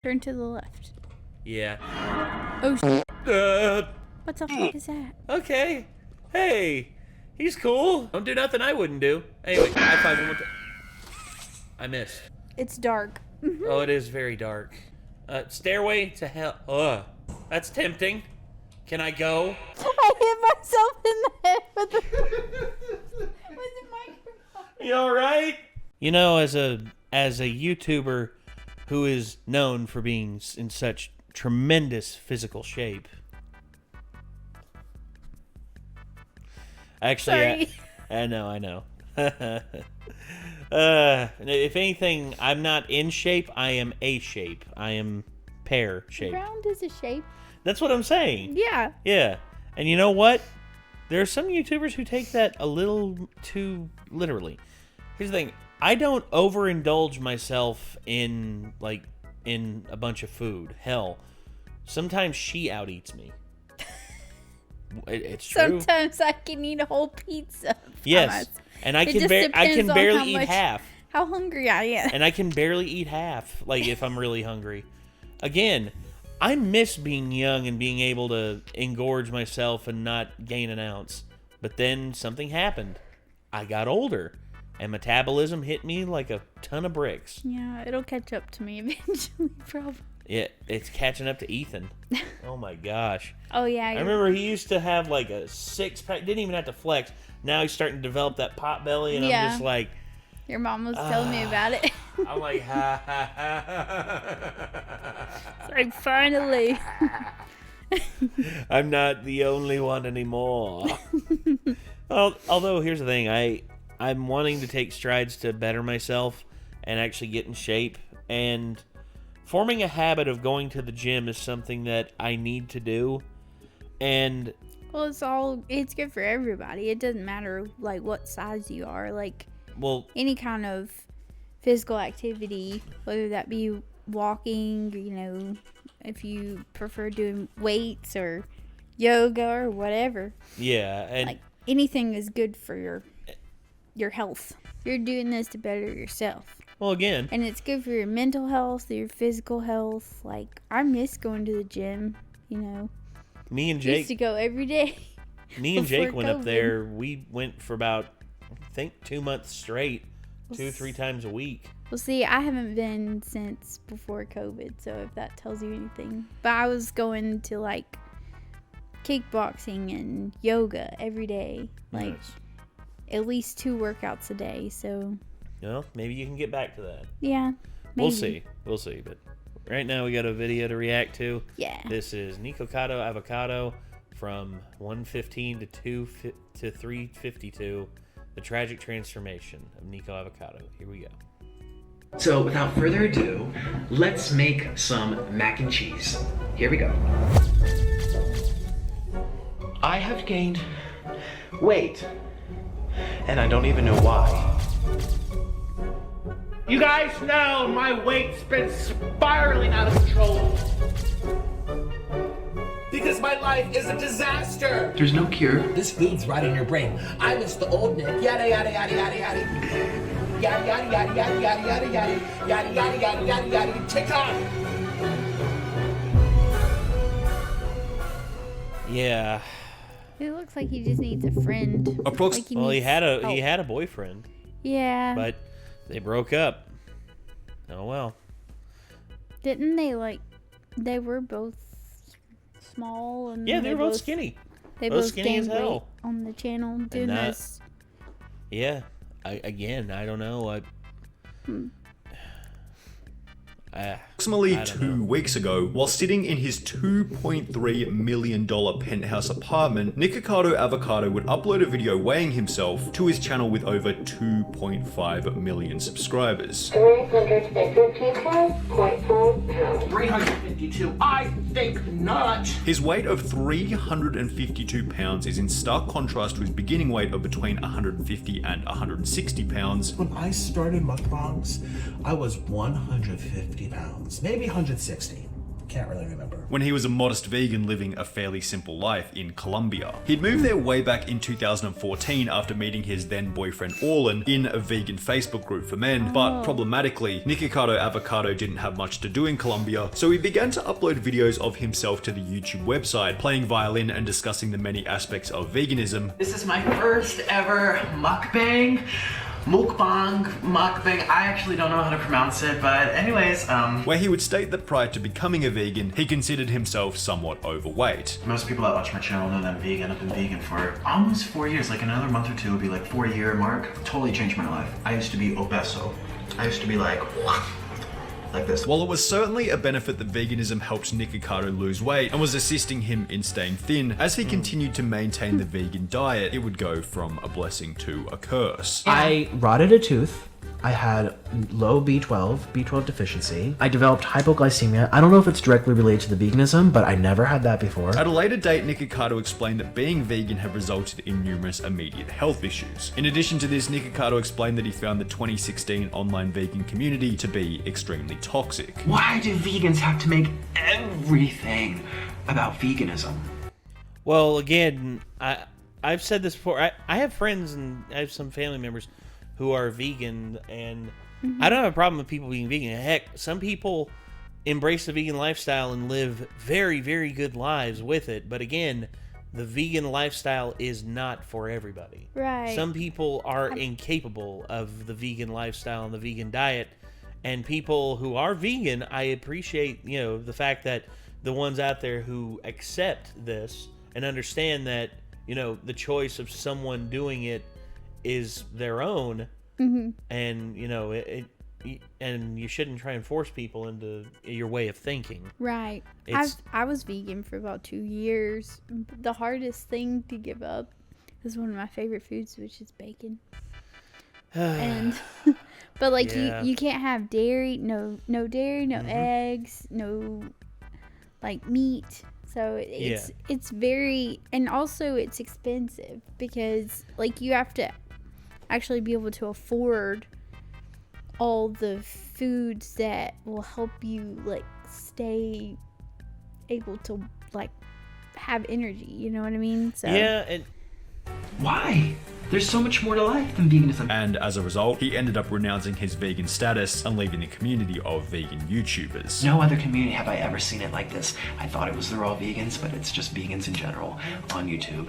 Turn to the left. Yeah. Oh, what the fuck is that? Okay. Hey, he's cool. Don't do nothing I wouldn't do. Anyway, high five one more time. I missed. It's dark. Oh, it is very dark. Stairway to hell. Ugh. That's tempting. Can I go? I hit myself in the head with the microphone. You alright? You know, as a YouTuber who is known for being in such tremendous physical shape. Actually, I know. If anything, I'm not in shape, I am a shape. I am pear shape. Round is a shape. That's what I'm saying. Yeah. Yeah. And you know what? There are some YouTubers who take that a little too literally. Here's the thing. I don't overindulge myself in a bunch of food. Hell, sometimes she out-eats me. It's true. Sometimes I can eat a whole pizza. Yes. And I can barely eat half. How hungry I am. And I can barely eat half, if I'm really hungry. Again, I miss being young and being able to engorge myself and not gain an ounce. But then something happened. I got older. And metabolism hit me like a ton of bricks. Yeah, it'll catch up to me eventually, probably. Yeah, it's catching up to Ethan. Oh my gosh. Oh yeah. I remember he used to have like a 6-pack, didn't even have to flex. Now he's starting to develop that pot belly, and I'm just like... Your mom was telling me about it. I'm like, ha ha ha. It's like, finally. I'm not the only one anymore. Well, although, here's the thing. I'm wanting to take strides to better myself and actually get in shape. And forming a habit of going to the gym is something that I need to do. And... Well, it's good for everybody. It doesn't matter, what size you are. Any kind of physical activity, whether that be walking, if you prefer doing weights or yoga or whatever. Yeah. And anything is good for your health. You're doing this to better yourself. Well, again. And it's good for your mental health, your physical health. I miss going to the gym, Me and Jake used to go every day. Me and Jake went up there. We went for about, I think, 2 months straight, 2-3 times a week. Well, see, I haven't been since before COVID, so if that tells you anything. But I was going to, kickboxing and yoga every day. Nice. At least 2 workouts a day, so... Well, maybe you can get back to that. Yeah, maybe. We'll see. But right now we got a video to react to. Yeah. This is Nikocado Avocado from 115 to 352. The tragic transformation of Nico Avocado. Here we go. So without further ado, let's make some mac and cheese. Here we go. I have gained weight, and I don't even know why. You guys know my weight's been spiraling out of control. Because my life is a disaster. There's no cure. This food's right in your brain. I miss the old Nick. Yada yada yada yada yada. Yada yada yada yada yada yada yada. Yada yada yada yada yada. TikTok. Yeah. It looks like he just needs a friend. He had a boyfriend. Yeah. But they broke up. Oh well. Didn't they they were both small and yeah, they were both skinny. They both skinny as hell on the channel doing this. Yeah. I don't know. Approximately 2 weeks ago, while sitting in his $2.3 million penthouse apartment, Nikocado Avocado would upload a video weighing himself to his channel with over 2.5 million subscribers. 352. I think not. His weight of 352 pounds is in stark contrast to his beginning weight of between 150 and 160 pounds. When I started mukbangs, I was 150 pounds, maybe 160. Can't really remember. When he was a modest vegan living a fairly simple life in Colombia. He'd moved there way back in 2014 after meeting his then boyfriend Orlin in a vegan Facebook group for men, but problematically, Nikocado Avocado didn't have much to do in Colombia, so he began to upload videos of himself to the YouTube website, playing violin and discussing the many aspects of veganism. This is my first ever mukbang. Mukbang. I actually don't know how to pronounce it, but anyways, where he would state that prior to becoming a vegan, he considered himself somewhat overweight. Most people that watch my channel know that I'm vegan. I've been vegan for almost 4 years. Like another month or two would be like 4-year mark. Totally changed my life. I used to be obeso. I used to be like this. While it was certainly a benefit that veganism helped Nikocado lose weight and was assisting him in staying thin, as he continued to maintain the vegan diet, it would go from a blessing to a curse. I rotted a tooth. I had low B12 deficiency. I developed hypoglycemia. I don't know if it's directly related to the veganism, but I never had that before. At a later date, Nikocado explained that being vegan had resulted in numerous immediate health issues. In addition to this, Nikocado explained that he found the 2016 online vegan community to be extremely toxic. Why do vegans have to make everything about veganism? Well, again, I've said this before. I have friends and I have some family members who are vegan, and I don't have a problem with people being vegan. Heck, some people embrace the vegan lifestyle and live very, very good lives with it. But again, the vegan lifestyle is not for everybody. Right. Some people are incapable of the vegan lifestyle and the vegan diet. And people who are vegan, I appreciate, the fact that the ones out there who accept this and understand that, the choice of someone doing it is their own, and and you shouldn't try and force people into your way of thinking. Right. I was vegan for about 2 years. The hardest thing to give up is one of my favorite foods, which is bacon. And but like you can't have dairy, no dairy, no eggs, no like meat. So it's very, and also it's expensive because like you have to actually be able to afford all the foods that will help you like stay able to like have energy, you know what I mean? So and why? There's so much more to life than veganism. And as a result, he ended up renouncing his vegan status and leaving the community of vegan YouTubers. No other community have I ever seen it like this. I thought it was they're all vegans, but it's just vegans in general on YouTube.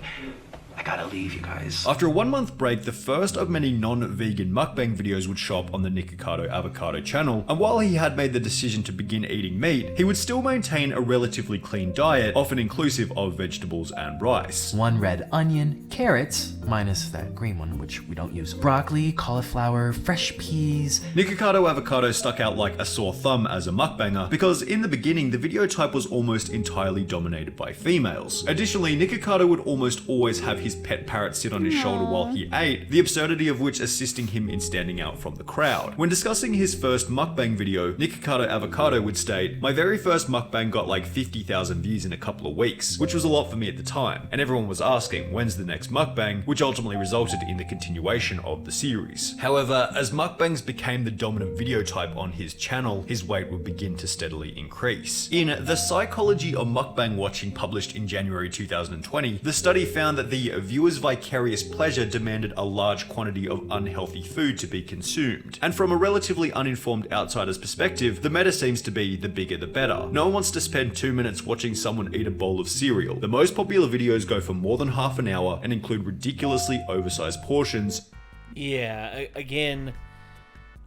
I gotta leave, you guys. After a 1-month break, the first of many non-vegan mukbang videos would show up on the Nikocado Avocado channel, and while he had made the decision to begin eating meat, he would still maintain a relatively clean diet, often inclusive of vegetables and rice. 1 red onion, carrots, minus that green one, which we don't use, broccoli, cauliflower, fresh peas. Nikocado Avocado stuck out like a sore thumb as a mukbanger, because in the beginning, the video type was almost entirely dominated by females. Additionally, Nikocado would almost always have his pet parrot sit on his shoulder while he ate, the absurdity of which assisting him in standing out from the crowd. When discussing his first mukbang video, Nikocado Avocado would state, "My very first mukbang got like 50,000 views in a couple of weeks, which was a lot for me at the time, and everyone was asking, when's the next mukbang, which ultimately resulted in the continuation of the series. However, as mukbangs became the dominant video type on his channel, his weight would begin to steadily increase. In The Psychology of Mukbang Watching, published in January 2020, the study found that the viewer's vicarious pleasure demanded a large quantity of unhealthy food to be consumed. And from a relatively uninformed outsider's perspective, the meta seems to be the bigger the better. No one wants to spend 2 minutes watching someone eat a bowl of cereal. The most popular videos go for more than half an hour and include ridiculously oversized portions. Yeah, again,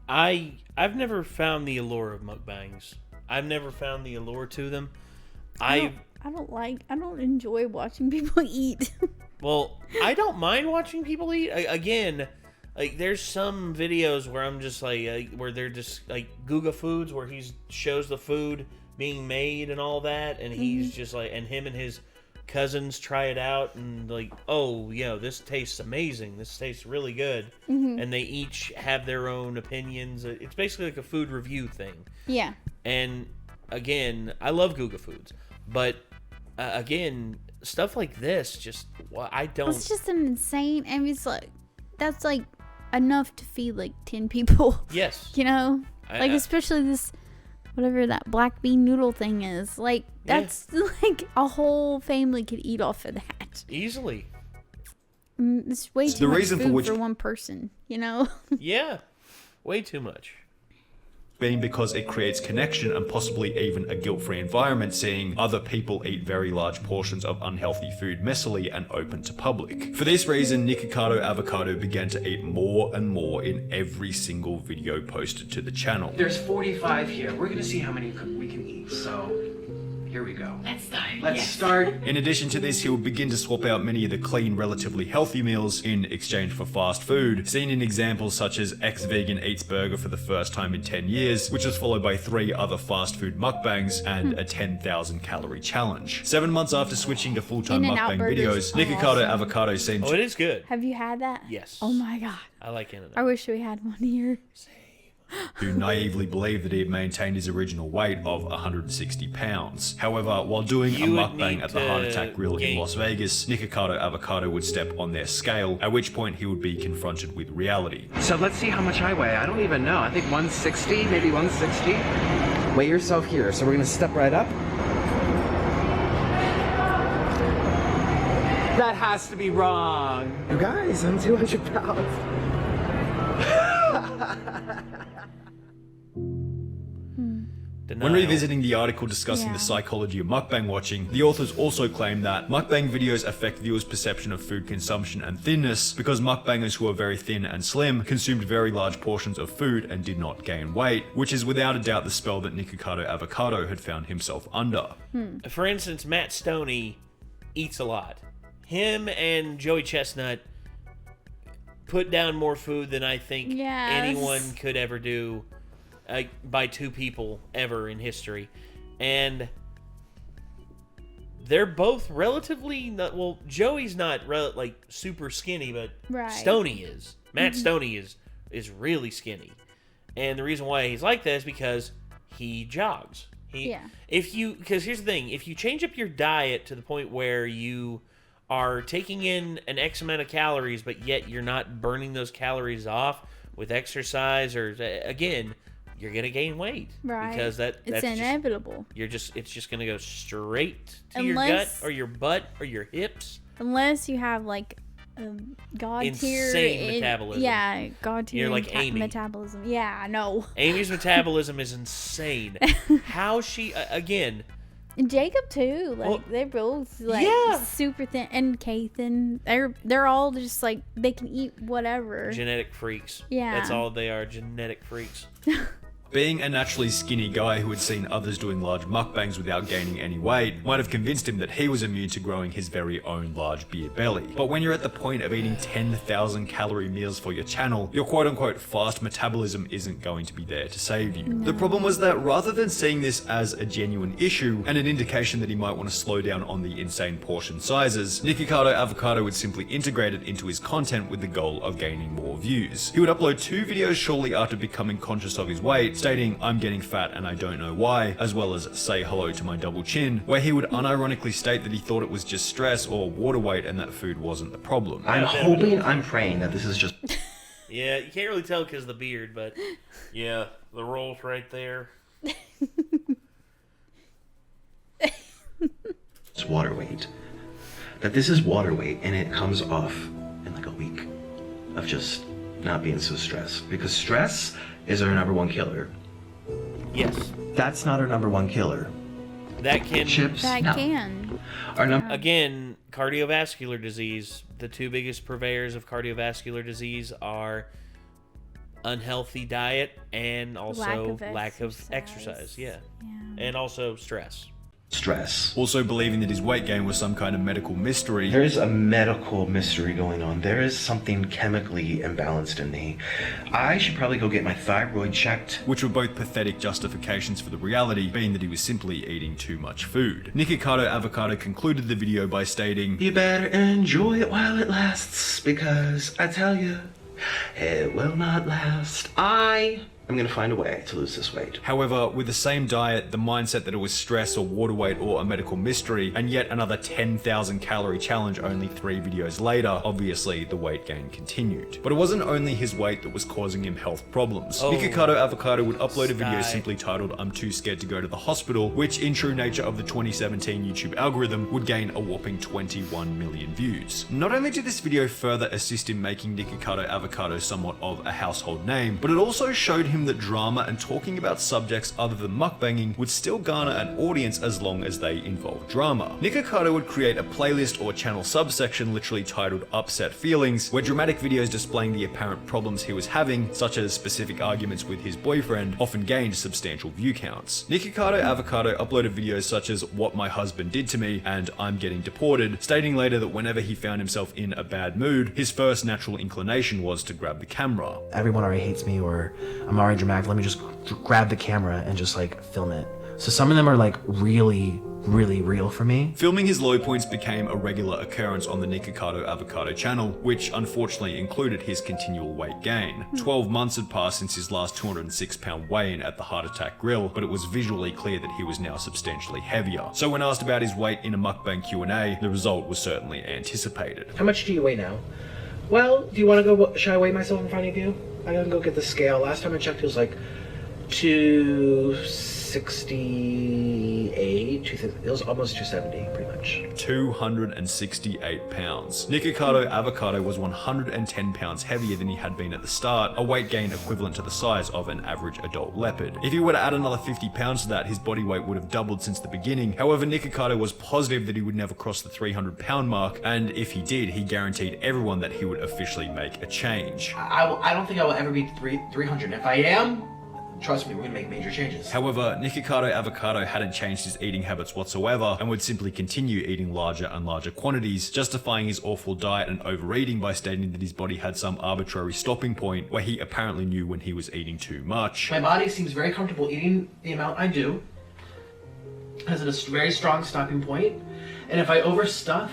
I've never found the allure of mukbangs. I've never found the allure to them. I don't enjoy watching people eat. Well, I don't mind watching people eat. Again, like there's some videos where I'm just like, where they're just like Guga Foods, where he shows the food being made and all that, and he's just like, and him and his cousins try it out, and like, oh, this tastes amazing. This tastes really good, and they each have their own opinions. It's basically like a food review thing. Yeah. And again, I love Guga Foods, but again, stuff like this, just I don't. It's just an insane. I mean, it's like that's like enough to feed like 10 people. Yes. Especially this whatever that black bean noodle thing is. Like, that's like a whole family could eat off of that. Easily. It's way too much food for one person, you know? Yeah. Way too much. Being because it creates connection and possibly even a guilt-free environment, seeing other people eat very large portions of unhealthy food messily and open to public. For this reason, Nikocado Avocado began to eat more and more in every single video posted to the channel. There's 45 here. We're gonna see how many we can eat, so here we go. Let's start. In addition to this, he would begin to swap out many of the clean, relatively healthy meals in exchange for fast food, seen in examples such as ex-vegan eats burger for the first time in 10 years, which was followed by 3 other fast food mukbangs and a 10,000 calorie challenge. 7 months after switching to full-time mukbang videos, Nikocado Avocado seemed it is good. Have you had that? Yes. Oh my god. I like In-N-Out. I wish we had one here. who naively believed that he had maintained his original weight of 160 pounds. However, while doing a mukbang at the Heart Attack Grill in Las Vegas, Nikocado Avocado would step on their scale, at which point he would be confronted with reality. So let's see how much I weigh. I don't even know. I think 160, maybe 160. Weigh yourself here. So we're gonna step right up. That has to be wrong. You guys, I'm 200 pounds. When revisiting the article discussing the psychology of mukbang watching, the authors also claim that mukbang videos affect viewers' perception of food consumption and thinness because mukbangers who are very thin and slim consumed very large portions of food and did not gain weight, which is without a doubt the spell that Nikocado Avocado had found himself under. For instance, Matt Stoney eats a lot. Him and Joey Chestnut put down more food than I think anyone could ever do by two people ever in history. And they're both relatively not, well, Joey's not super skinny, but Stoney is. Matt Stoney is really skinny. And the reason why he's like that is because he jogs. Because here's the thing, if you change up your diet to the point where you are taking in an X amount of calories, but yet you're not burning those calories off with exercise, or again, you're gonna gain weight, because that's inevitable. It's just gonna go straight to your gut or your butt or your hips, unless you have like god tier insane metabolism. Yeah, god tier. You're like Amy. Metabolism. Yeah, no. Amy's metabolism is insane. How she again. And Jacob too, they're both super thin, and Kathan, they're all just like, they can eat whatever. Genetic freaks. Yeah, that's all they are, genetic freaks. Being a naturally skinny guy who had seen others doing large mukbangs without gaining any weight might have convinced him that he was immune to growing his very own large beer belly. But when you're at the point of eating 10,000 calorie meals for your channel, your quote-unquote fast metabolism isn't going to be there to save you. The problem was that rather than seeing this as a genuine issue and an indication that he might want to slow down on the insane portion sizes, Nikocado Avocado would simply integrate it into his content with the goal of gaining more views. He would upload 2 videos shortly after becoming conscious of his weight, stating, "I'm getting fat and I don't know why," as well as "say hello to my double chin," where he would unironically state that he thought it was just stress or water weight and that food wasn't the problem. I'm praying that this is just... Yeah, you can't really tell because of the beard, but yeah, the roll's right there. It's water weight. That this is water weight, and it comes off in like a week of just not being so stressed. Because stress is our #1 killer. Yes. That's not our #1 killer. That can... Chips? That no. can. Again, cardiovascular disease. The 2 biggest purveyors of cardiovascular disease are unhealthy diet and also lack of exercise. Yeah. And also stress. Also believing that his weight gain was some kind of medical mystery. There's a medical mystery going on. There is something chemically imbalanced in me. I should probably go get my thyroid checked. Which were both pathetic justifications for the reality, being that he was simply eating too much food. Nikocado Avocado concluded the video by stating, "You better enjoy it while it lasts, because I tell you, it will not last. I I'm gonna find a way to lose this weight. However, with the same diet, the mindset that it was stress or water weight or a medical mystery, and yet another 10,000 calorie challenge only 3 videos later, obviously the weight gain continued. But it wasn't only his weight that was causing him health problems. Nikocado Avocado would upload a video simply titled "I'm too scared to go to the hospital," which in true nature of the 2017 YouTube algorithm would gain a whopping 21 million views. Not only did this video further assist in making Nikocado Avocado somewhat of a household name, but it also showed him that drama and talking about subjects other than mukbanging would still garner an audience as long as they involve drama. Nikocado would create a playlist or channel subsection literally titled Upset Feelings, where dramatic videos displaying the apparent problems he was having, such as specific arguments with his boyfriend, often gained substantial view counts. Nikocado Avocado uploaded videos such as What My Husband Did to Me and I'm Getting Deported, stating later that whenever he found himself in a bad mood, his first natural inclination was to grab the camera. Everyone already hates me, or I'm already dramatic, let me just grab the camera and just like film it. So some of them are like really real for me. Filming his low points became a regular occurrence on the Nikocado Avocado channel, which unfortunately included his continual weight gain. 12 months had passed since his last 206-pound weigh-in at the Heart Attack Grill, but it was visually clear that he was now substantially heavier. So when asked about his weight in a mukbang Q&A, the result was certainly anticipated. How much do you weigh now? Well, do you want to go, should I weigh myself in front of you? I gotta go get the scale. Last time I checked, it was like 268. It was almost 270, pretty much. 268 pounds. Nikocado Avocado was 110 pounds heavier than he had been at the start, a weight gain equivalent to the size of an average adult leopard. If he were to add another 50 pounds to that, his body weight would have doubled since the beginning. However, Nikocado was positive that he would never cross the 300-pound mark, and if he did, he guaranteed everyone that he would officially make a change. I don't think I will ever beat 300. If I am, trust me, we're gonna make major changes. However, Nikocado Avocado hadn't changed his eating habits whatsoever and would simply continue eating larger and larger quantities, justifying his awful diet and overeating by stating that his body had some arbitrary stopping point where he apparently knew when he was eating too much. My body seems very comfortable eating the amount I do. Has a very strong stopping point, and if I overstuff,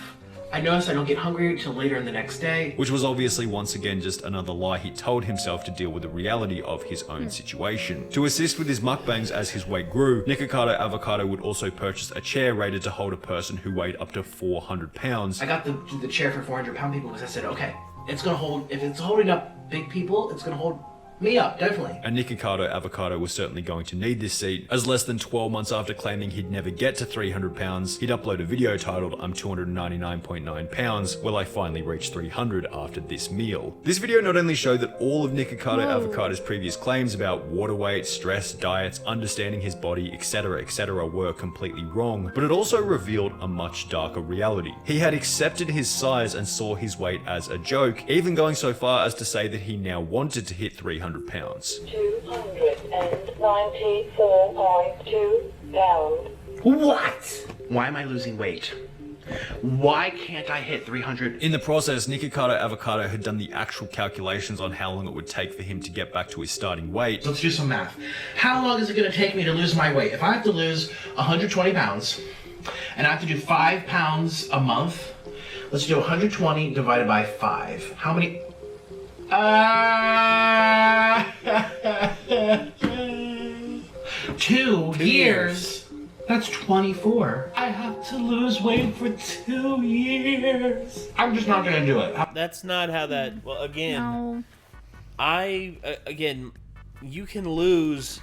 I notice I don't get hungry until later in the next day. Which was obviously once again just another lie he told himself to deal with the reality of his own situation. To assist with his mukbangs as his weight grew, Nikocado Avocado would also purchase a chair rated to hold a person who weighed up to 400 pounds. I got the chair for 400-pound people because I said, okay, it's gonna hold, if it's holding up big people, it's gonna hold me up, definitely. And Nikocado Avocado was certainly going to need this seat, as less than 12 months after claiming he'd never get to 300 pounds, he'd upload a video titled I'm 299.9 pounds, will I finally reach 300 after this meal. This video not only showed that all of Nikocado Avocado's previous claims about water weight, stress, diets, understanding his body, etc. were completely wrong, but it also revealed a much darker reality. He had accepted his size and saw his weight as a joke, even going so far as to say that he now wanted to hit 300 pounds. 294.2 pounds. What? Why am I losing weight? Why can't I hit 300? In the process, Nikocado Avocado had done the actual calculations on how long it would take for him to get back to his starting weight. Let's do some math. How long is it gonna take me to lose my weight? If I have to lose 120 pounds, and I have to do 5 pounds a month, let's do 120 divided by 5. How many? 2 years. That's 24. I have to lose weight for 2 years. I'm just not gonna do it. That's not how that. Well, again, No. again, you can lose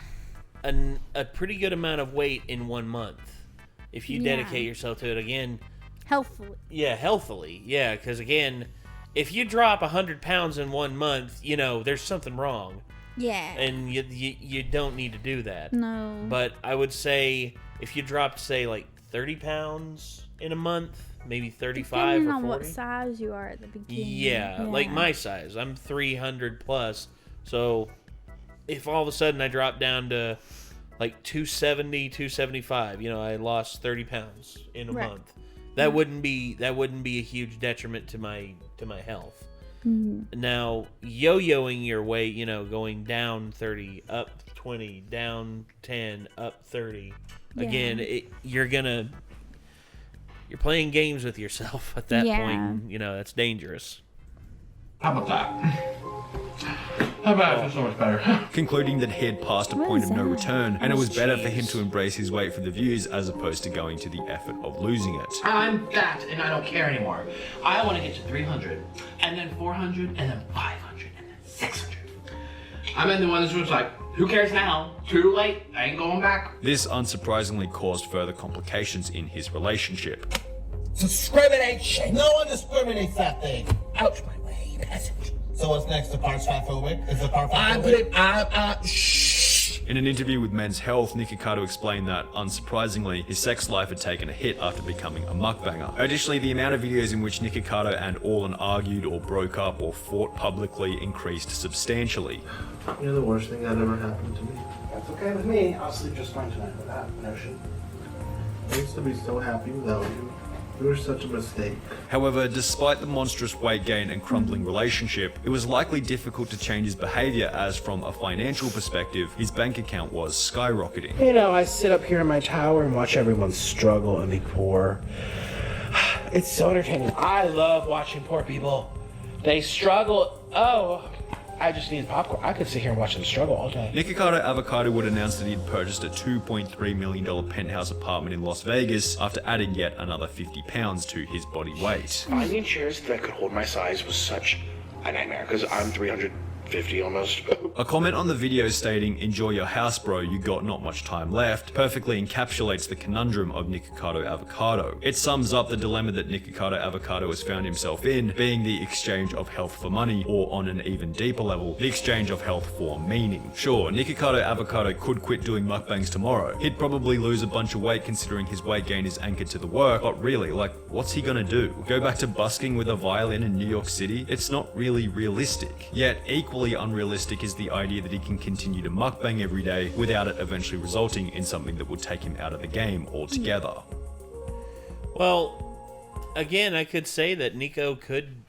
a pretty good amount of weight in 1 month if you dedicate yourself to it. Again, Healthfully. yeah, healthily, yeah, because again, if you drop 100 pounds in 1 month, you know there's something wrong, Yeah. and you don't need to do that. No. But I would say if you dropped, say, like 30 pounds in a month, maybe 35 Depending or on 40. what size you are at the beginning. Yeah, like my size. I'm 300 plus. So if all of a sudden I drop down to like 270, 275, you know, I lost 30 pounds in a month. That wouldn't be a huge detriment to my health. Mm-hmm. Now, yo-yoing your weight, you know, going down 30, up 20, down 10, up 30. Again, you're playing games with yourself at that point. You know, that's dangerous. How about that? How about I feel so much better? concluding that he had passed a point of no return, and it was better for him to embrace his weight for the views as opposed to going to the effort of losing it. I'm fat and I don't care anymore. I want to get to 300, and then 400, and then 500, and then 600. I'm in the one that's like, who cares now? Too late. I ain't going back. This unsurprisingly caused further complications in his relationship. Discrimination! No one discriminates that thing. Ouch, my way, passage. So what's next? The part's fatphobic? Is the part fatphobic? Shh. In an interview with Men's Health, Nikocado explained that, unsurprisingly, his sex life had taken a hit after becoming a mukbanger. Additionally, the amount of videos in which Nikocado and Orlan argued or broke up or fought publicly increased substantially. You're the worst thing that ever happened to me. That's okay with me. I'll sleep just fine tonight with that notion. I used to be so happy without you. You were such a mistake. However, despite the monstrous weight gain and crumbling relationship, it was likely difficult to change his behavior as, from a financial perspective, his bank account was skyrocketing. You know, I sit up here in my tower and watch everyone struggle and be poor. It's so entertaining. I love watching poor people. They struggle. Oh, I just need popcorn. I could sit here and watch them struggle all day. Nikocado Avocado would announce that he'd purchased a $2.3 million penthouse apartment in Las Vegas after adding yet another 50 pounds to his body weight. Finding chairs that could hold my size was such a nightmare, because I'm 350 almost. A comment on the video stating, "Enjoy your house, bro, you got not much time left," perfectly encapsulates the conundrum of Nikocado Avocado. It sums up the dilemma that Nikocado Avocado has found himself in, being the exchange of health for money, or on an even deeper level, the exchange of health for meaning. Sure, Nikocado Avocado could quit doing mukbangs tomorrow. He'd probably lose a bunch of weight considering his weight gain is anchored to the work, but really, like, what's he gonna do? Go back to busking with a violin in New York City? It's not really realistic. Yet, equally unrealistic is the idea that he can continue to mukbang every day without it eventually resulting in something that would take him out of the game altogether. Well, again, I could say that Nico could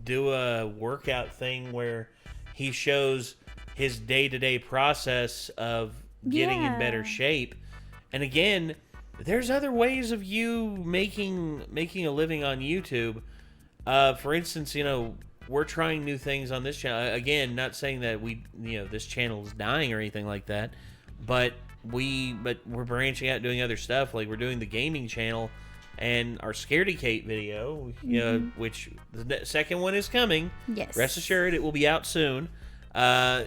do a workout thing where he shows his day-to-day process of getting in better shape. And again, there's other ways of you making a living on YouTube. For instance, you know, we're trying new things on this channel. Again, not saying that this channel is dying or anything like that, but we're branching out doing other stuff. Like we're doing the gaming channel and our Scaredy Kate video, which the second one is coming. Yes. Rest assured, it will be out soon. The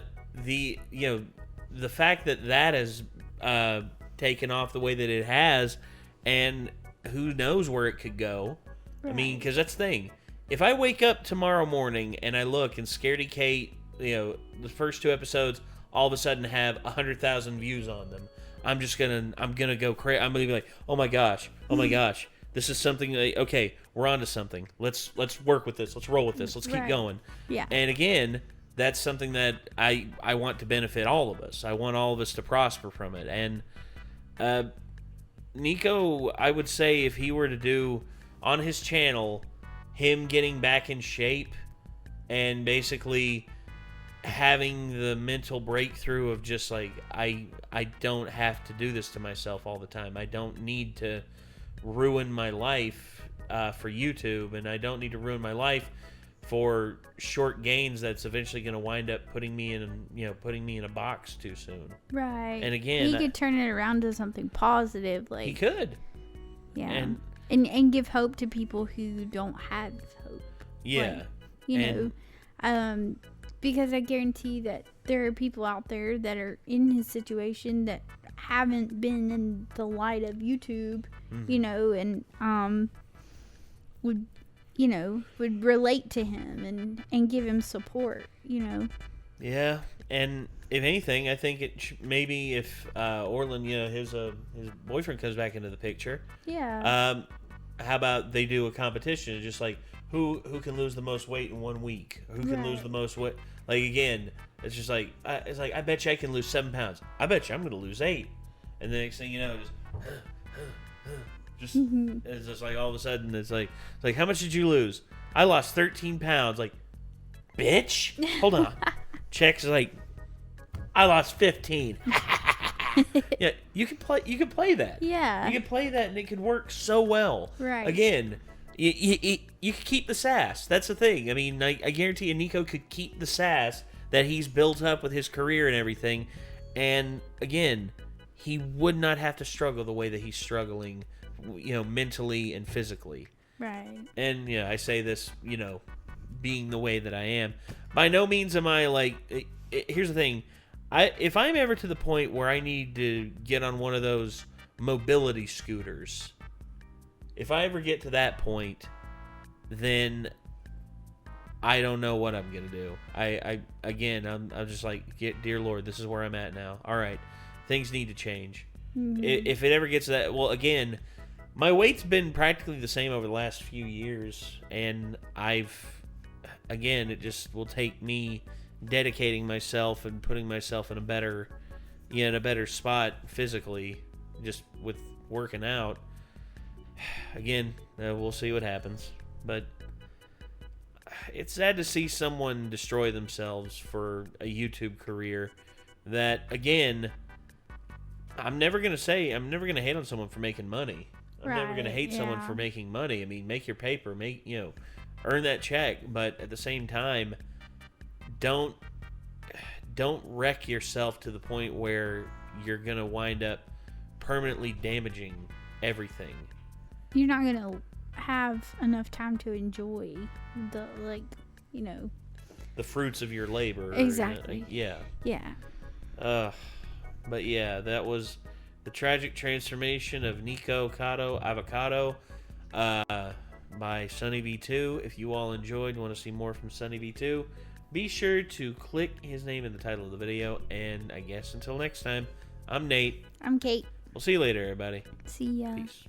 fact that has taken off the way that it has, and who knows where it could go. Right. I mean, because that's the thing. If I wake up tomorrow morning and I look and Scaredy Kate, the first 2 episodes all of a sudden have 100,000 views on them, I'm gonna go crazy. I'm gonna be like, oh my gosh, this is something. Okay, we're onto something. Let's work with this. Let's roll with this. Let's keep going. Yeah. And again, that's something that I want to benefit all of us. I want all of us to prosper from it. And Nico, I would say if he were to do on his channel, him getting back in shape and basically having the mental breakthrough of just like, I don't have to do this to myself all the time. I don't need to ruin my life for YouTube, and I don't need to ruin my life for short gains that's eventually going to wind up putting me in a box too soon. Right. And again, he could turn it around to something positive. Like he could. Yeah. And give hope to people who don't have hope. Yeah. Like, because I guarantee that there are people out there that are in his situation that haven't been in the light of YouTube, and would relate to him and give him support, Yeah, and if anything, I think maybe if Orlan, his boyfriend comes back into the picture. Yeah. How about they do a competition, just like who can lose the most weight in 1 week? Who can lose the most weight? Like again, it's just like I bet you I can lose 7 pounds. I bet you I'm going to lose 8. And the next thing you know, it's just like all of a sudden it's like how much did you lose? I lost 13 pounds. Like, bitch, hold on. Checks like I lost 15. Yeah, you can play that. Yeah, you can play that, and it could work so well. Right. Again, you can keep the sass. That's the thing. I mean, I guarantee you, Nico could keep the sass that he's built up with his career and everything. And again, he would not have to struggle the way that he's struggling, mentally and physically. Right. And I say this, being the way that I am. By no means am I like. Here's the thing, if I'm ever to the point where I need to get on one of those mobility scooters, if I ever get to that point, then I don't know what I'm gonna do. I'm just like, dear Lord, this is where I'm at now. All right, things need to change. Mm-hmm. If it ever gets to that, well, again, my weight's been practically the same over the last few years, and it just will take me dedicating myself and putting myself in a better spot physically, just with working out. Again, we'll see what happens, but it's sad to see someone destroy themselves for a YouTube career that, again, I'm never going to hate on someone for making money. I'm never going to hate someone for making money. I mean, make your paper, earn that check, but at the same time, don't wreck yourself to the point where you're going to wind up permanently damaging everything. You're not going to have enough time to enjoy the fruits of your labor. Exactly. Yeah. But yeah, that was the tragic transformation of Nikocado Avocado by Sunny V2. If you all enjoyed and want to see more from Sunny V2, be sure to click his name in the title of the video. And I guess until next time, I'm Nate. I'm Kate. We'll see you later, everybody. See ya. Peace.